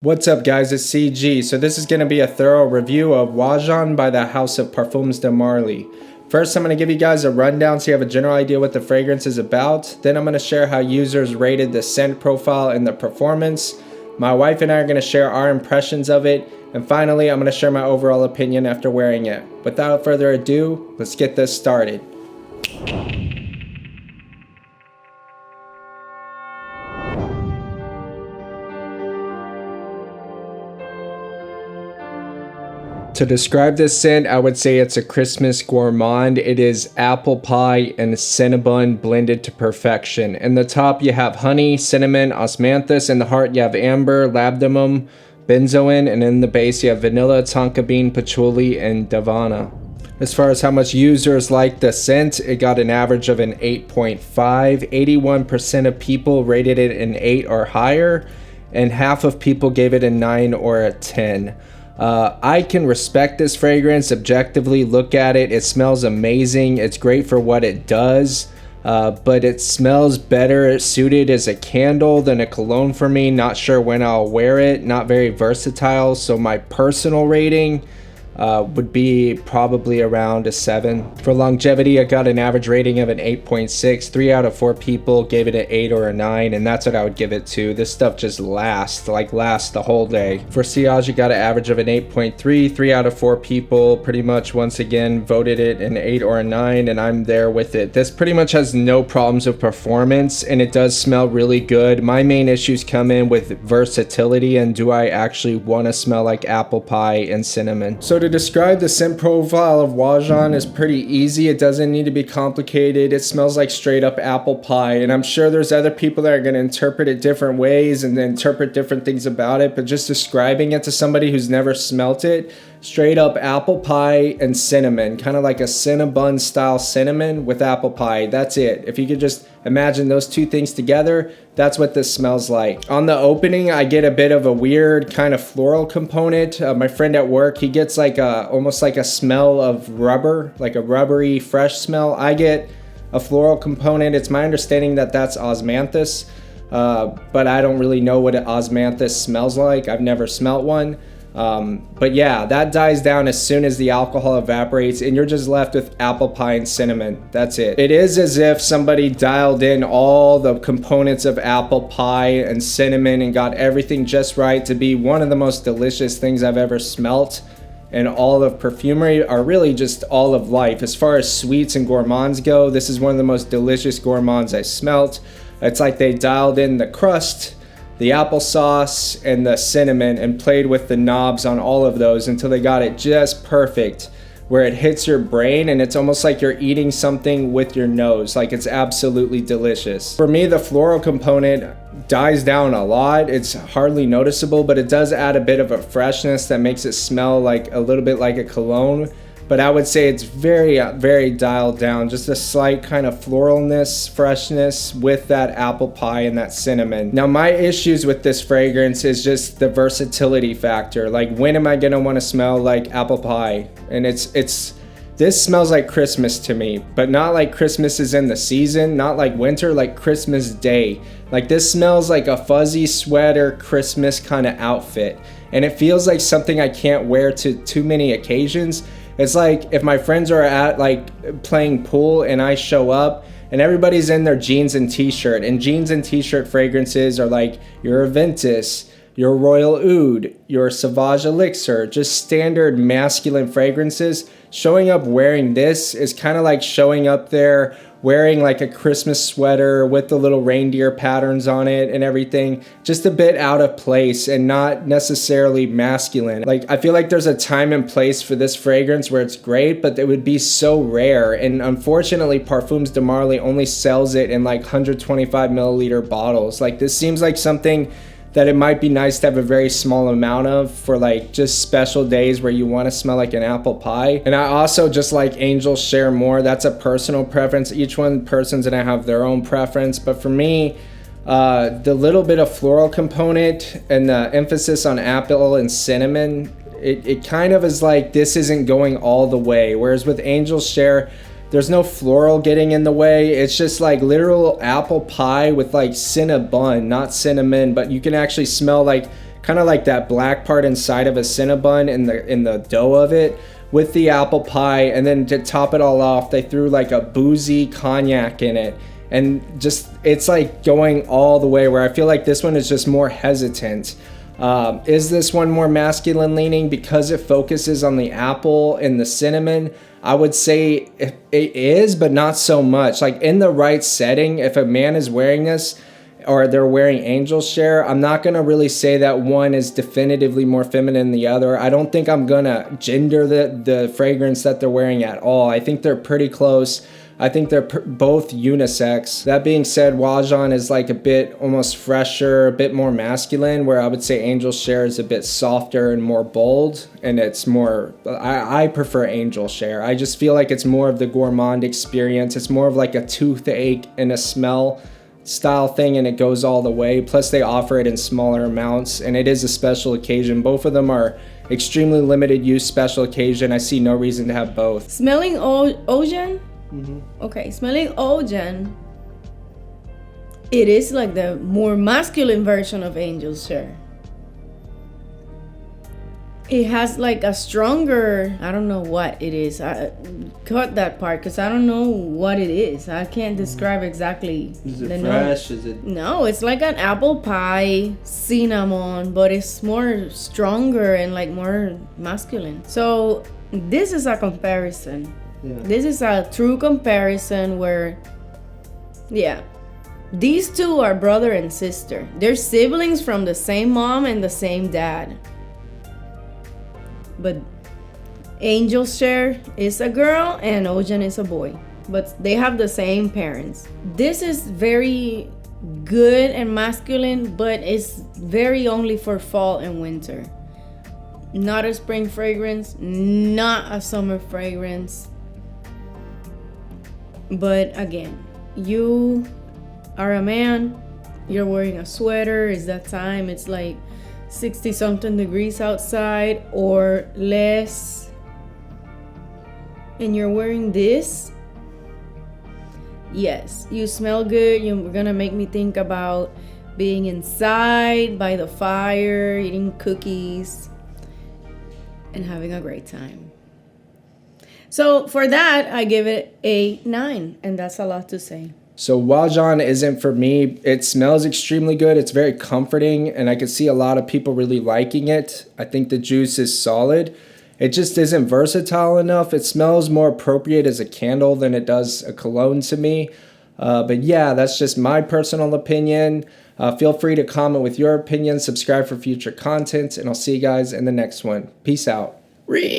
What's up guys, it's CG. So this is going to be a thorough review of Oajan by the house of Parfums de Marly. First, I'm going to give you guys a rundown so you have a general idea what the fragrance is about. Then I'm going to share how users rated the scent profile and the performance. My wife and I are going to share our impressions of it. And finally, I'm going to share my overall opinion after wearing it. Without further ado, let's get this started. To describe this scent, I would say it's a Christmas gourmand. It is apple pie and cinnabon blended to perfection. In the top, you have honey, cinnamon, osmanthus. In the heart, you have amber, labdanum, benzoin. And in the base, you have vanilla, tonka bean, patchouli, and davana. As far as how much users like the scent, it got an average of an 8.5. 81% of people rated it an 8 or higher. And half of people gave it a 9 or a 10. I can respect this fragrance, objectively look at it. It smells amazing. It's great for what it does, but it smells better suited as a candle than a cologne for me. Not sure when I'll wear it. Not very versatile. So my personal rating would be probably around a 7. For longevity, I got an average rating of an 8.6. 3 out of 4 people gave it an 8 or a 9, and that's what I would give it to. This stuff just lasts the whole day. For Sillage, I got an average of an 8.3. 3 out of 4 people pretty much once again voted it an 8 or a 9, and I'm there with it. This pretty much has no problems with performance, and it does smell really good. My main issues come in with versatility and do I actually want to smell like apple pie and cinnamon. So to describe the scent profile of Oajan is pretty easy. It doesn't need to be complicated. It smells like straight up apple pie, and I'm sure there's other people that are going to interpret it different ways and interpret different things about it, but just describing it to somebody who's never smelt it, straight up apple pie and cinnamon, kind of like a Cinnabon style cinnamon with apple pie. That's it. If you could just imagine those two things together, that's what this smells like. On the opening, I get a bit of a weird kind of floral component. My friend at work, he gets like almost like a smell of rubber, like a rubbery fresh smell. I get a floral component. It's my understanding that that's osmanthus, but I don't really know what an osmanthus smells like. I've never smelt one. But yeah, that dies down as soon as the alcohol evaporates and you're just left with apple pie and cinnamon. That's it. It is as if somebody dialed in all the components of apple pie and cinnamon and got everything just right to be one of the most delicious things I've ever smelt. And all of perfumery, are really just all of life. As far as sweets and gourmands go, this is one of the most delicious gourmands I smelt. It's like they dialed in the crust, the applesauce, and the cinnamon and played with the knobs on all of those until they got it just perfect where it hits your brain and it's almost like you're eating something with your nose. Like, it's absolutely delicious. For me, the floral component dies down a lot. It's hardly noticeable, but it does add a bit of a freshness that makes it smell like a little bit like a cologne. But I would say it's very, very dialed down. Just a slight kind of floralness, freshness with that apple pie and that cinnamon. Now, my issues with this fragrance is just the versatility factor. Like, when am I gonna wanna smell like apple pie? And this smells like Christmas to me, but not like Christmas is in the season, not like winter, like Christmas Day. Like, this smells like a fuzzy sweater Christmas kind of outfit. And it feels like something I can't wear to too many occasions. It's like if my friends are at like playing pool and I show up and everybody's in their jeans and t-shirt, and jeans and t-shirt fragrances are like your Aventus, your Royal Oud, your Sauvage Elixir, just standard masculine fragrances. Showing up wearing this is kind of like showing up there wearing like a Christmas sweater with the little reindeer patterns on it and everything. Just a bit out of place and not necessarily masculine. Like, I feel like there's a time and place for this fragrance where it's great, but it would be so rare. And unfortunately, Parfums de Marly only sells it in like 125 milliliter bottles. Like, this seems like something that it might be nice to have a very small amount of for like just special days where you want to smell like an apple pie. And I also just like Angels Share More. That's a personal preference. Each one person's gonna have their own preference. But for me, the little bit of floral component and the emphasis on apple and cinnamon, it kind of is like this isn't going all the way. Whereas with Angels Share, There's no floral getting in the way. It's just like literal apple pie with like cinnabon, not cinnamon, but you can actually smell like kind of like that black part inside of a Cinnabon in the dough of it with the apple pie. And then to top it all off, they threw like a boozy cognac in it. And just, it's like going all the way, where I feel like this one is just more hesitant. Is this one more masculine leaning because it focuses on the apple and the cinnamon? I would say it is, but not so much. Like in the right setting, if a man is wearing this or they're wearing Angel Share, I'm not gonna really say that one is definitively more feminine than the other. I don't think I'm gonna gender the fragrance that they're wearing at all. I think they're pretty close. I think they're both unisex. That being said, Oajan is like a bit almost fresher, a bit more masculine, where I would say Angel Share is a bit softer and more bold, and it's more, I prefer Angel Share. I just feel like it's more of the gourmand experience. It's more of like a toothache and a smell style thing, and it goes all the way. Plus they offer it in smaller amounts, and it is a special occasion. Both of them are extremely limited use special occasion. I see no reason to have both. Smelling Oajan? Mm-hmm. Okay, smelling Oajan, it is like the more masculine version of Angel Share. It has like a stronger, I don't know what it is. I cut that part because I don't know what it is. I can't describe exactly. Is it fresh? Is it? No, it's like an apple pie, cinnamon, but it's more stronger and like more masculine. So this is a comparison. Yeah. This is a true comparison where, yeah, these two are brother and sister. They're siblings from the same mom and the same dad. But Angel Share is a girl and Oajan is a boy. But they have the same parents. This is very good and masculine, but it's very only for fall and winter. Not a spring fragrance, not a summer fragrance. But again, you are a man, you're wearing a sweater, it's that time, it's like 60 something degrees outside or less, and you're wearing this, yes, you smell good. You're gonna make me think about being inside by the fire, eating cookies, and having a great time. So for that, I give it a 9, and that's a lot to say. So Oajan isn't for me. It smells extremely good. It's very comforting, and I could see a lot of people really liking it. I think the juice is solid. It just isn't versatile enough. It smells more appropriate as a candle than it does a cologne to me. But yeah, that's just my personal opinion. Feel free to comment with your opinion, subscribe for future content, and I'll see you guys in the next one. Peace out.